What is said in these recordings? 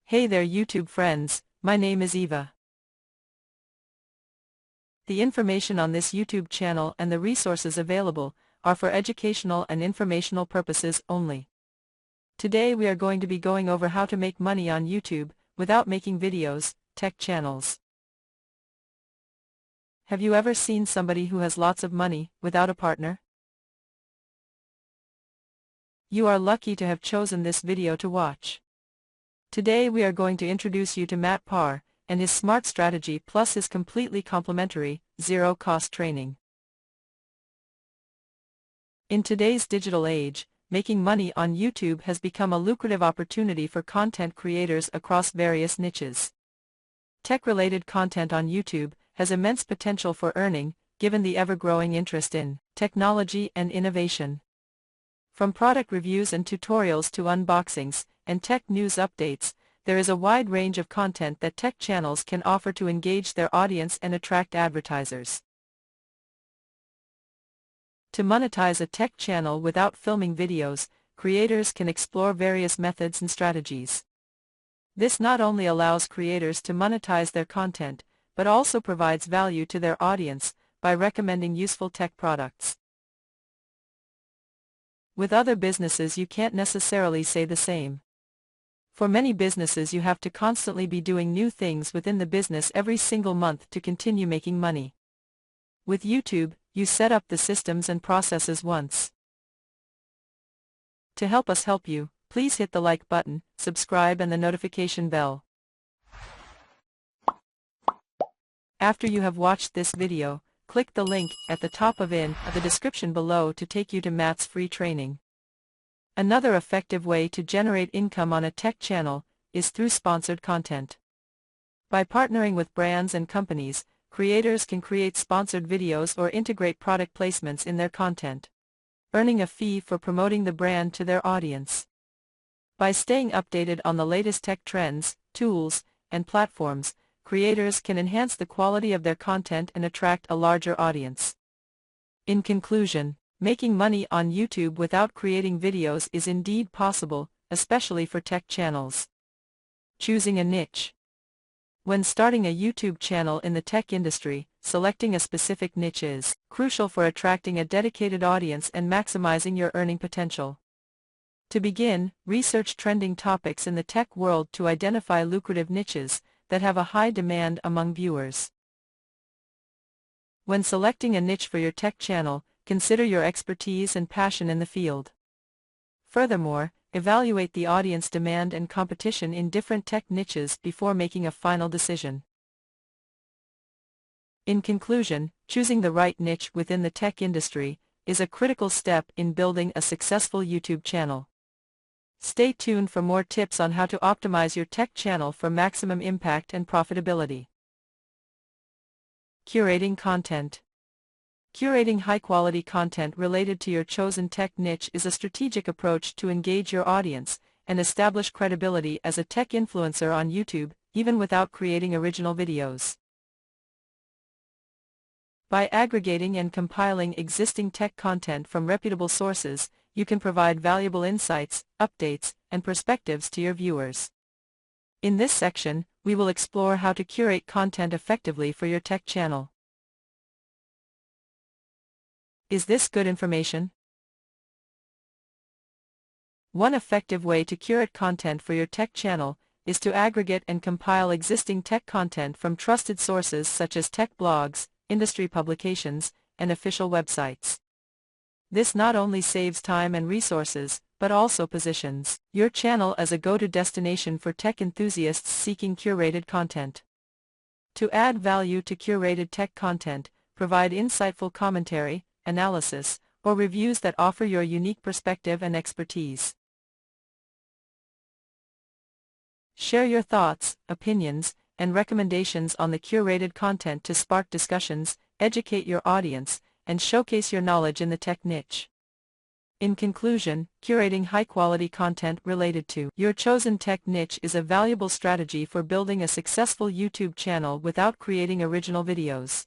Hey there YouTube friends, my name is Eva. The information on this YouTube channel and the resources available are for educational and informational purposes only. Today we are going to be going over how to make money on YouTube without making videos, tech channels. Have you ever seen somebody who has lots of money without a partner? You are lucky to have chosen this video to watch. Today we are going to introduce you to Parr and his smart strategy plus his completely complimentary, zero-cost training. In today's digital age, making money on YouTube has become a lucrative opportunity for content creators across various niches. Tech-related content on YouTube has immense potential for earning, given the ever-growing interest in technology and innovation. From product reviews and tutorials to unboxings and tech news updates, there is a wide range of content that tech channels can offer to engage their audience and attract advertisers. To monetize a tech channel without filming videos, creators can explore various methods and strategies. This not only allows creators to monetize their content, but also provides value to their audience by recommending useful tech products. With other businesses you can't necessarily say the same. For many businesses you have to constantly be doing new things within the business every single month to continue making money. With YouTube, you set up the systems and processes once. To help us help you, please hit the like button, subscribe and the notification bell. After you have watched this video, click the link at the top of the description below to take you to Matt's free training. Another effective way to generate income on a tech channel is through sponsored content. By partnering with brands and companies, creators can create sponsored videos or integrate product placements in their content, earning a fee for promoting the brand to their audience. By staying updated on the latest tech trends, tools, and platforms, creators can enhance the quality of their content and attract a larger audience. In conclusion, making money on YouTube without creating videos is indeed possible, especially for tech channels. Choosing a niche. When starting a YouTube channel in the tech industry, selecting a specific niche is crucial for attracting a dedicated audience and maximizing your earning potential. To begin, research trending topics in the tech world to identify lucrative niches that have a high demand among viewers. When selecting a niche for your tech channel, consider your expertise and passion in the field. Furthermore, evaluate the audience demand and competition in different tech niches before making a final decision. In conclusion, choosing the right niche within the tech industry is a critical step in building a successful YouTube channel. Stay tuned for more tips on how to optimize your tech channel for maximum impact and profitability. Curating content. Curating high-quality content related to your chosen tech niche is a strategic approach to engage your audience and establish credibility as a tech influencer on YouTube, even without creating original videos. By aggregating and compiling existing tech content from reputable sources, you can provide valuable insights, updates, and perspectives to your viewers. In this section, we will explore how to curate content effectively for your tech channel. Is this good information? One effective way to curate content for your tech channel is to aggregate and compile existing tech content from trusted sources such as tech blogs, industry publications, and official websites. This not only saves time and resources, but also positions your channel as a go-to destination for tech enthusiasts seeking curated content. To add value to curated tech content, provide insightful commentary, analysis, or reviews that offer your unique perspective and expertise. Share your thoughts, opinions, and recommendations on the curated content to spark discussions, educate your audience, and showcase your knowledge in the tech niche. In conclusion, curating high-quality content related to your chosen tech niche is a valuable strategy for building a successful YouTube channel without creating original videos.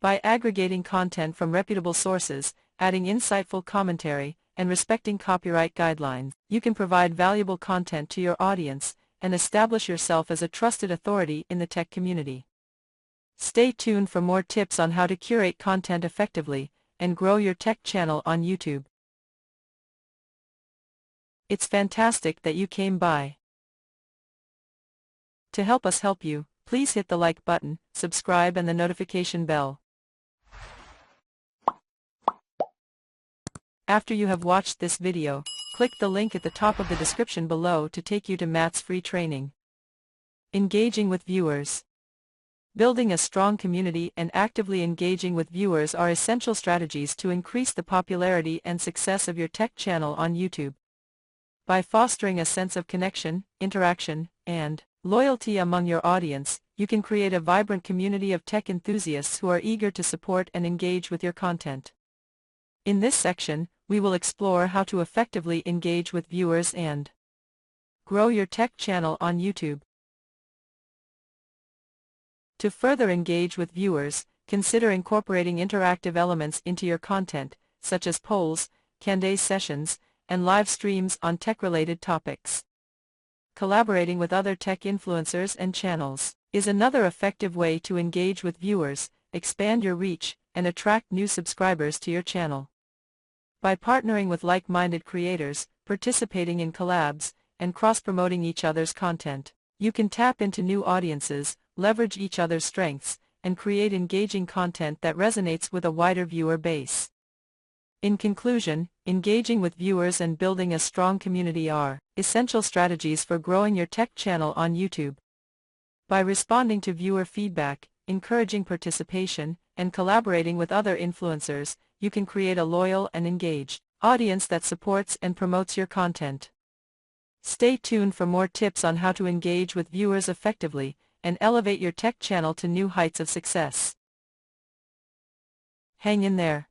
By aggregating content from reputable sources, adding insightful commentary, and respecting copyright guidelines, you can provide valuable content to your audience and establish yourself as a trusted authority in the tech community. Stay tuned for more tips on how to curate content effectively and grow your tech channel on YouTube. It's fantastic that you came by. To help us help you, please hit the like button, subscribe and the notification bell. After you have watched this video, click the link at the top of the description below to take you to Matt's free training. Engaging with viewers. Building a strong community and actively engaging with viewers are essential strategies to increase the popularity and success of your tech channel on YouTube. By fostering a sense of connection, interaction, and loyalty among your audience, you can create a vibrant community of tech enthusiasts who are eager to support and engage with your content. In this section, we will explore how to effectively engage with viewers and grow your tech channel on YouTube. To further engage with viewers, consider incorporating interactive elements into your content, such as polls, Q&A sessions, and live streams on tech-related topics. Collaborating with other tech influencers and channels is another effective way to engage with viewers, expand your reach, and attract new subscribers to your channel. By partnering with like-minded creators, participating in collabs, and cross-promoting each other's content, you can tap into new audiences, leverage each other's strengths, and create engaging content that resonates with a wider viewer base. In conclusion, engaging with viewers and building a strong community are essential strategies for growing your tech channel on YouTube. By responding to viewer feedback, encouraging participation, and collaborating with other influencers, you can create a loyal and engaged audience that supports and promotes your content. Stay tuned for more tips on how to engage with viewers effectively and elevate your tech channel to new heights of success. Hang in there.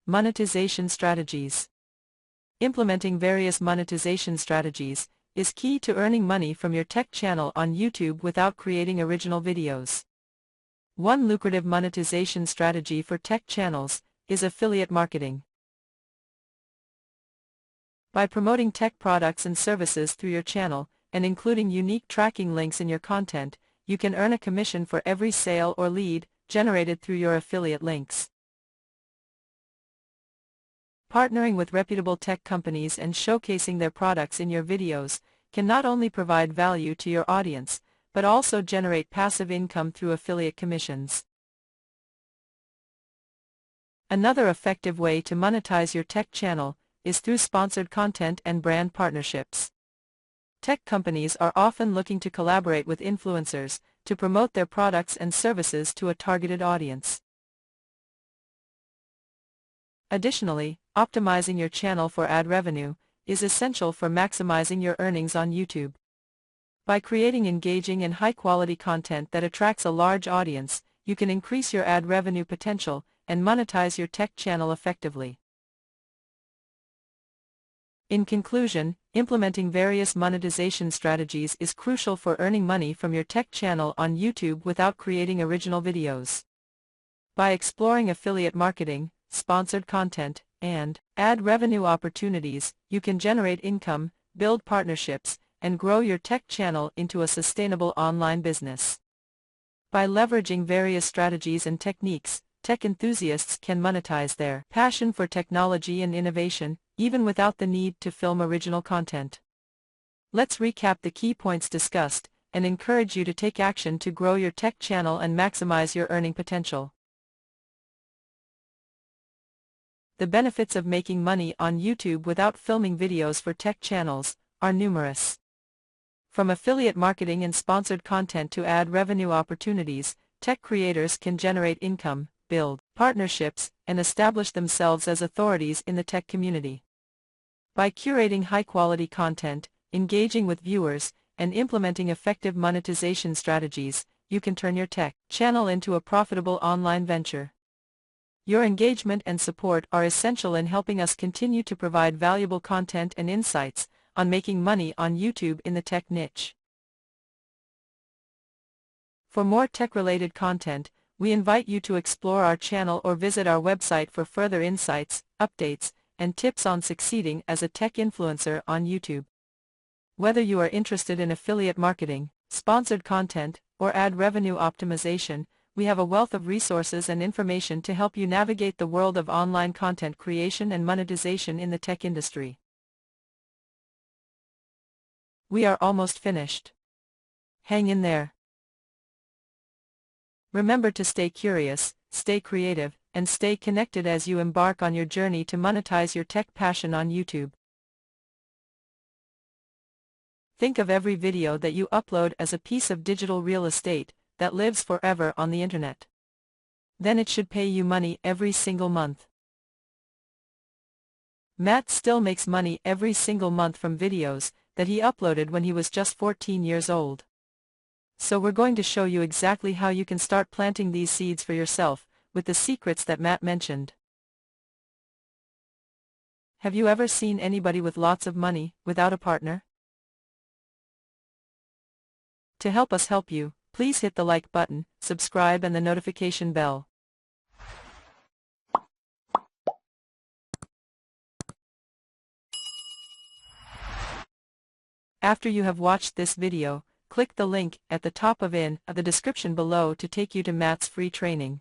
Monetization strategies. Implementing various monetization strategies is key to earning money from your tech channel on YouTube without creating original videos. One lucrative monetization strategy for tech channels is affiliate marketing. By promoting tech products and services through your channel, and including unique tracking links in your content, you can earn a commission for every sale or lead generated through your affiliate links. Partnering with reputable tech companies and showcasing their products in your videos can not only provide value to your audience, but also generate passive income through affiliate commissions. Another effective way to monetize your tech channel is through sponsored content and brand partnerships. Tech companies are often looking to collaborate with influencers to promote their products and services to a targeted audience. Additionally, optimizing your channel for ad revenue is essential for maximizing your earnings on YouTube. By creating engaging and high-quality content that attracts a large audience, you can increase your ad revenue potential and monetize your tech channel effectively. In conclusion, implementing various monetization strategies is crucial for earning money from your tech channel on YouTube without creating original videos. By exploring affiliate marketing, sponsored content, and ad revenue opportunities, you can generate income, build partnerships, and grow your tech channel into a sustainable online business. By leveraging various strategies and techniques, tech enthusiasts can monetize their passion for technology and innovation, even without the need to film original content. Let's recap the key points discussed, and encourage you to take action to grow your tech channel and maximize your earning potential. The benefits of making money on YouTube without filming videos for tech channels are numerous. From affiliate marketing and sponsored content to ad revenue opportunities, tech creators can generate income, build partnerships, and establish themselves as authorities in the tech community. By curating high-quality content, engaging with viewers, and implementing effective monetization strategies, you can turn your tech channel into a profitable online venture. Your engagement and support are essential in helping us continue to provide valuable content and insights on making money on YouTube in the tech niche. For more tech-related content, we invite you to explore our channel or visit our website for further insights, updates, and tips on succeeding as a tech influencer on YouTube. Whether you are interested in affiliate marketing, sponsored content, or ad revenue optimization, we have a wealth of resources and information to help you navigate the world of online content creation and monetization in the tech industry. We are almost finished. Hang in there. Remember to stay curious, stay creative, and stay connected as you embark on your journey to monetize your tech passion on YouTube. Think of every video that you upload as a piece of digital real estate that lives forever on the internet. Then it should pay you money every single month. Matt still makes money every single month from videos that he uploaded when he was just 14 years old. So we're going to show you exactly how you can start planting these seeds for yourself, with the secrets that Matt mentioned. Have you ever seen anybody with lots of money, without a partner? To help us help you, please hit the like button, subscribe and the notification bell. After you have watched this video, click the link at the top of the description below to take you to Matt's free training.